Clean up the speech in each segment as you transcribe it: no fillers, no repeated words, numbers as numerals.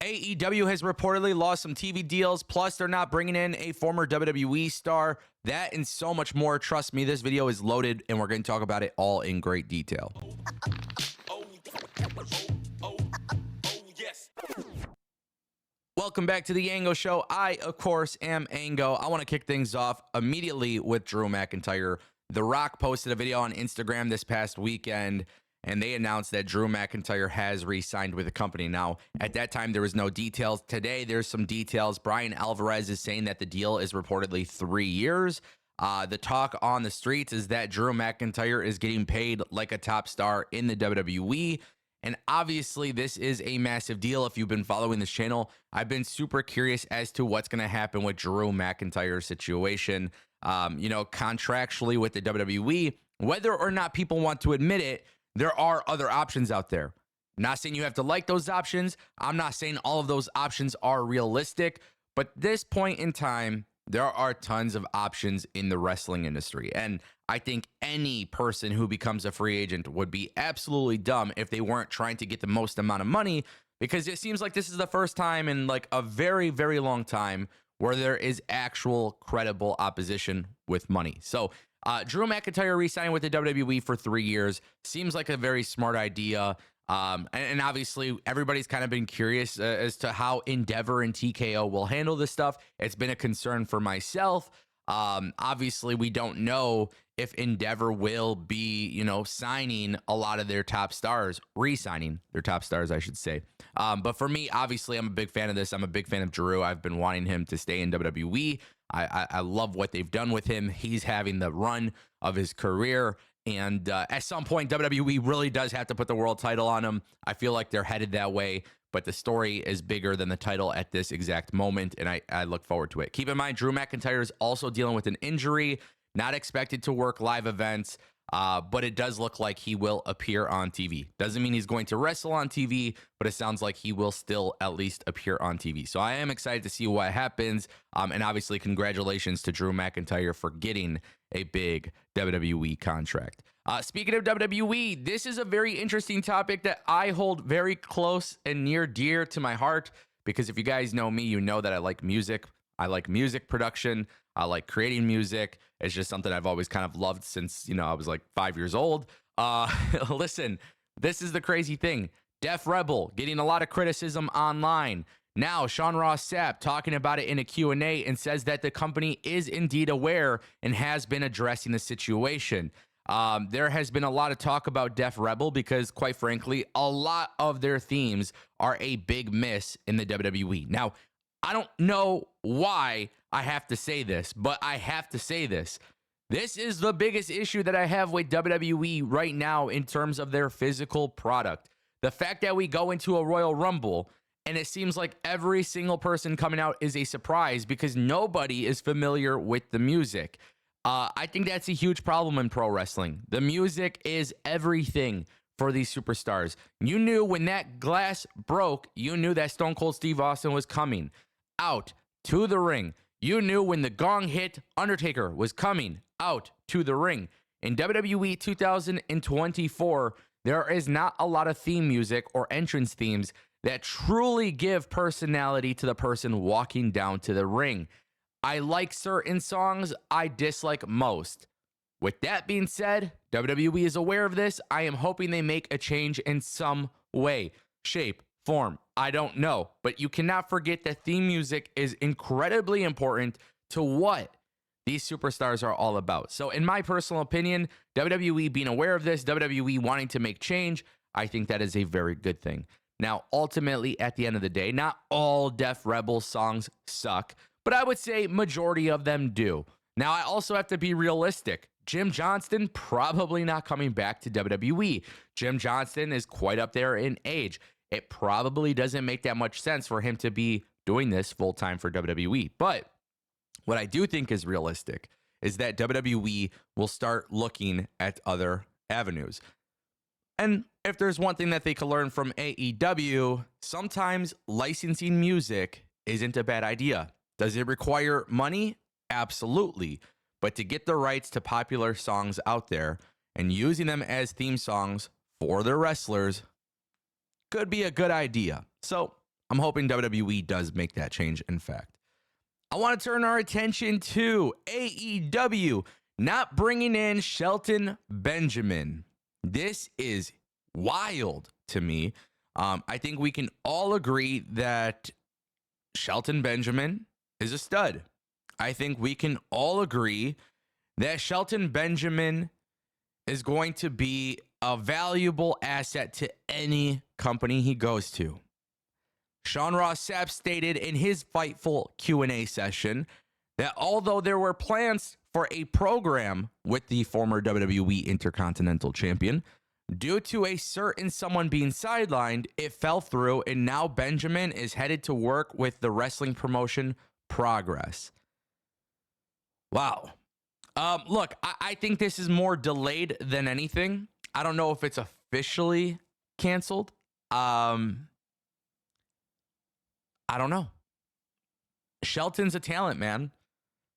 AEW has reportedly lost some TV deals, plus they're not bringing in a former WWE star. That and so much more. Trust me, this video is loaded, and we're going to talk about it all in great detail. Welcome back to the Ango Show. I, of course, am Ango. I want to kick things off immediately with Drew McIntyre. The Rock posted a video on Instagram this past weekend, and they announced that Drew McIntyre has re-signed with the company. Now, at that time, there was no details. Today, there's some details. Brian Alvarez is saying that the deal is reportedly 3 years. The talk on the streets is that Drew McIntyre is getting paid like a top star in the WWE. And obviously, this is a massive deal. If you've been following this channel, I've been super curious as to what's going to happen with Drew McIntyre's situation, contractually with the WWE. Whether or not people want to admit it, there are other options out there. Not saying you have to like those options. I'm not saying all of those options are realistic. But at this point in time, there are tons of options in the wrestling industry. And I think any person who becomes a free agent would be absolutely dumb if they weren't trying to get the most amount of money, because it seems like this is the first time in like a very, very long time where there is actual credible opposition with money. So Drew McIntyre re-signing with the WWE for 3 years seems like a very smart idea. And obviously, everybody's kind of been curious as to how Endeavor and TKO will handle this stuff. It's been a concern for myself. Obviously, we don't know if Endeavor will be, signing a lot of their top stars, re-signing their top stars, I should say. But for me, obviously, I'm a big fan of this. I'm a big fan of Drew. I've been wanting him to stay in WWE. I love what they've done with him. He's having the run of his career. And at some point, WWE really does have to put the world title on him. I feel like they're headed that way, but the story is bigger than the title at this exact moment, and I look forward to it. Keep in mind, Drew McIntyre is also dealing with an injury, not expected to work live events, but it does look like he will appear on TV. Doesn't mean he's going to wrestle on TV, but it sounds like he will still at least appear on TV. So I am excited to see what happens, and obviously congratulations to Drew McIntyre for getting a big WWE contract. Speaking of WWE, this is a very interesting topic that I hold very close and near dear to my heart, because if you guys know me, you know that I like music. I like music production. I like creating music. It's just something I've always kind of loved since, I was like 5 years old. Listen, this is the crazy thing. Def Rebel getting a lot of criticism online. Now, Sean Ross Sapp talking about it in a Q&A and says that the company is indeed aware and has been addressing the situation. There has been a lot of talk about Def Rebel because, quite frankly, a lot of their themes are a big miss in the WWE. Now, I don't know why I have to say this, but I have to say this. This is the biggest issue that I have with WWE right now in terms of their physical product. The fact that we go into a Royal Rumble and it seems like every single person coming out is a surprise because nobody is familiar with the music. I think that's a huge problem in pro wrestling. The music is everything for these superstars. You knew when that glass broke, you knew that Stone Cold Steve Austin was coming out to the ring. You knew when the gong hit, Undertaker was coming out to the ring. In WWE 2024, there is not a lot of theme music or entrance themes that truly give personality to the person walking down to the ring. I like certain songs, I dislike most. With that being said, WWE is aware of this. I am hoping they make a change in some way, shape, form. I don't know, but you cannot forget that theme music is incredibly important to what these superstars are all about. So in my personal opinion, WWE being aware of this, WWE wanting to make change, I think that is a very good thing. Now, ultimately, at the end of the day, not all Def Rebel songs suck, but I would say majority of them do. Now, I also have to be realistic. Jim Johnston probably not coming back to WWE. Jim Johnston is quite up there in age. It probably doesn't make that much sense for him to be doing this full-time for WWE. But what I do think is realistic is that WWE will start looking at other avenues. And if there's one thing that they could learn from AEW, sometimes licensing music isn't a bad idea. Does it require money? Absolutely. But to get the rights to popular songs out there and using them as theme songs for their wrestlers could be a good idea. So I'm hoping WWE does make that change, in fact. I want to turn our attention to AEW not bringing in Shelton Benjamin. This is wild to me. I think we can all agree that Shelton Benjamin is a stud. I think we can all agree that Shelton Benjamin is going to be a valuable asset to any company he goes to. Sean Ross Sapp stated in his Fightful Q&A session that although there were plans for a program with the former WWE Intercontinental Champion, due to a certain someone being sidelined, it fell through, and now Benjamin is headed to work with the wrestling promotion Progress. Wow. Look, I think this is more delayed than anything. I don't know if it's officially canceled. I don't know. Shelton's a talent, man.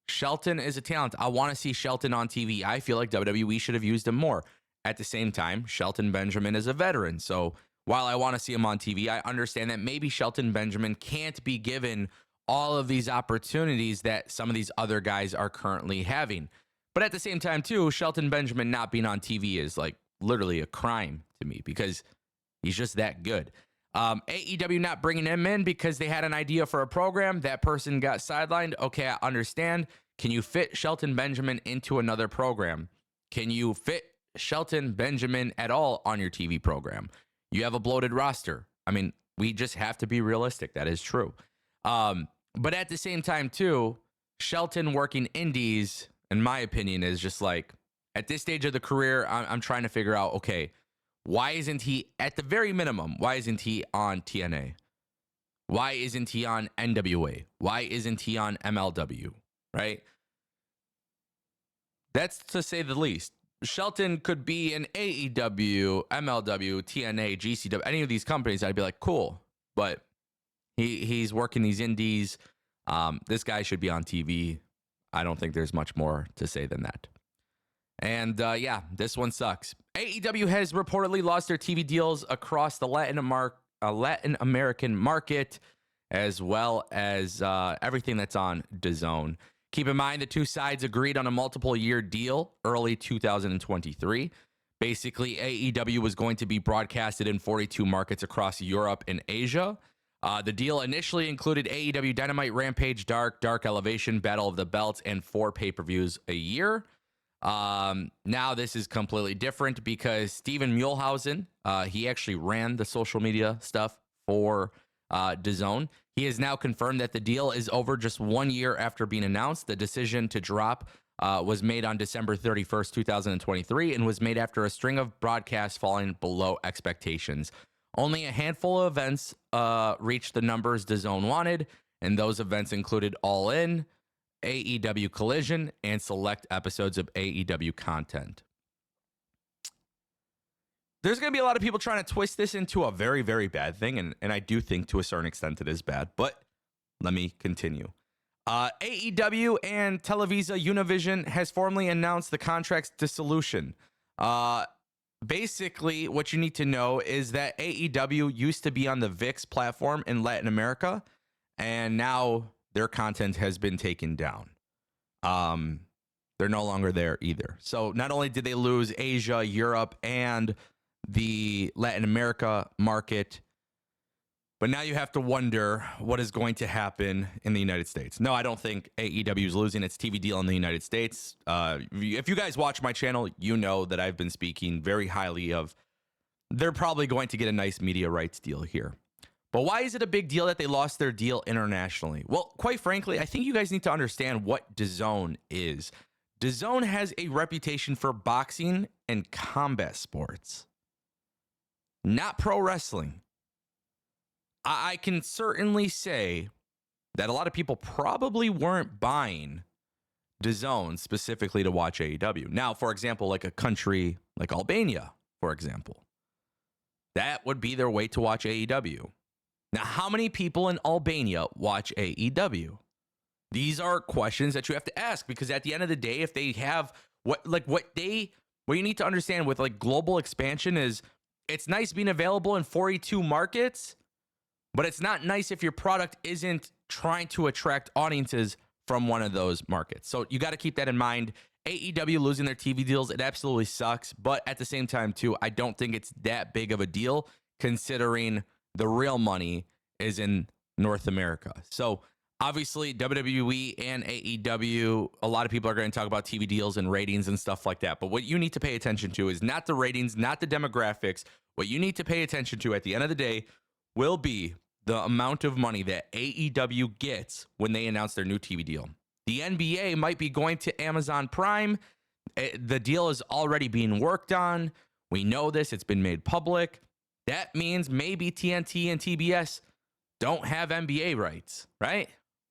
Shelton is a talent. I want to see Shelton on TV. I feel like WWE should have used him more. At the same time, Shelton Benjamin is a veteran. So while I want to see him on TV, I understand that maybe Shelton Benjamin can't be given all of these opportunities that some of these other guys are currently having. But at the same time, too, Shelton Benjamin not being on TV is like literally a crime to me because he's just that good. AEW not bringing him in because they had an idea for a program. That person got sidelined. Okay, I understand. Can you fit Shelton Benjamin into another program? Can you fit Shelton Benjamin at all on your TV program? You have a bloated roster. I mean, we just have to be realistic. That is true. But at the same time, too, Shelton working indies, in my opinion, is just like, at this stage of the career, I'm trying to figure out, okay, why isn't he, at the very minimum, why isn't he on TNA? Why isn't he on NWA? Why isn't he on MLW? Right? That's to say the least. Shelton could be in AEW, MLW, TNA, GCW, any of these companies. I'd be like, cool. But he's working these indies. This guy should be on TV. I don't think there's much more to say than that. And yeah, this one sucks. AEW has reportedly lost their TV deals across the Latin American market, as well as everything that's on DAZN. Keep in mind, the two sides agreed on a multiple-year deal early 2023. Basically, AEW was going to be broadcasted in 42 markets across Europe and Asia. The deal initially included AEW Dynamite, Rampage, Dark Elevation, Battle of the Belts, and 4 pay-per-views a year. Now this is completely different because Steven Muehlhausen, he actually ran the social media stuff for DAZN. He has now confirmed that the deal is over just 1 year after being announced. The decision to drop was made on December 31st, 2023, and was made after a string of broadcasts falling below expectations. Only a handful of events reached the numbers DAZN wanted, and those events included All In, AEW Collision, and select episodes of AEW content. There's going to be a lot of people trying to twist this into a very, very bad thing, and I do think to a certain extent it is bad, but let me continue. AEW and Televisa Univision has formally announced the contract's dissolution. Basically, what you need to know is that AEW used to be on the VIX platform in Latin America, and now their content has been taken down. They're no longer there either. So not only did they lose Asia, Europe, and the Latin America market, but now you have to wonder what is going to happen in the United States. No, I don't think AEW is losing its TV deal in the United States. If you guys watch my channel, you know that I've been speaking very highly of they're probably going to get a nice media rights deal here. But why is it a big deal that they lost their deal internationally? Well, quite frankly, I think you guys need to understand what DAZN is. DAZN has a reputation for boxing and combat sports, not pro wrestling. I can certainly say that a lot of people probably weren't buying DAZN specifically to watch AEW. Now, for example, like a country like Albania, for example, that would be their way to watch AEW. Now, how many people in Albania watch AEW? These are questions that you have to ask, because at the end of the day, if they have what you need to understand with like global expansion is it's nice being available in 42 markets, But it's not nice if your product isn't trying to attract audiences from one of those markets. So you got to keep that in mind. AEW losing their TV deals, it absolutely sucks. But at the same time, too, I don't think it's that big of a deal considering the real money is in North America. So obviously, WWE and AEW, a lot of people are going to talk about TV deals and ratings and stuff like that. But what you need to pay attention to is not the ratings, not the demographics. What you need to pay attention to at the end of the day will be the amount of money that AEW gets when they announce their new TV deal. The NBA might be going to Amazon Prime. The deal is already being worked on. We know this. It's been made public. That means maybe TNT and TBS don't have NBA rights, right?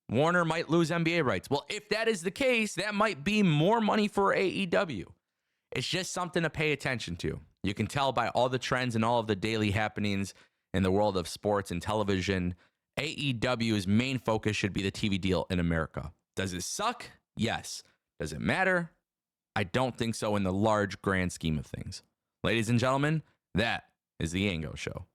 Warner might lose NBA rights. Well, if that is the case, that might be more money for AEW. It's just something to pay attention to. You can tell by all the trends and all of the daily happenings in the world of sports and television. AEW's main focus should be the TV deal in America. Does it suck? Yes. Does it matter? I don't think so in the large grand scheme of things. Ladies and gentlemen, that is the Ango Show.